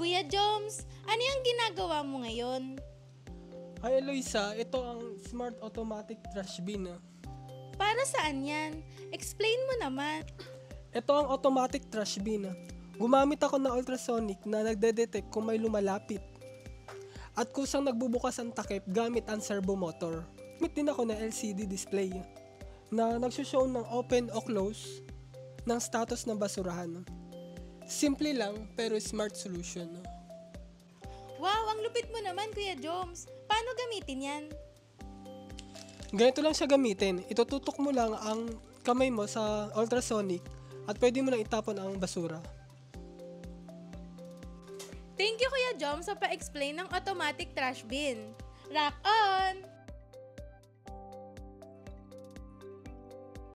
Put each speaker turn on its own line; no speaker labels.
Kuya Joms, ano yung ginagawa mo ngayon?
Hi Eloisa, ito ang Smart Automatic Trash Bin.
Para saan yan? Explain mo naman.
Ito ang automatic trash bin. Gumamit ako ng ultrasonic na nagde-detect kung may lumalapit. At kusang nagbubukas ang takip gamit ang servo motor. Gamit din ako ng LCD display na nagsushow ng open o close ng status ng basurahan. Simple lang pero smart solution.
Wow, ang lupit mo naman, Kuya Joms. Paano gamitin yan?
Ganito lang siya gamitin. Itututok mo lang ang kamay mo sa ultrasonic at pwede mo lang itapon ang basura.
Thank you, Kuya Joms, sa pa-explain ng automatic trash bin. Rock on!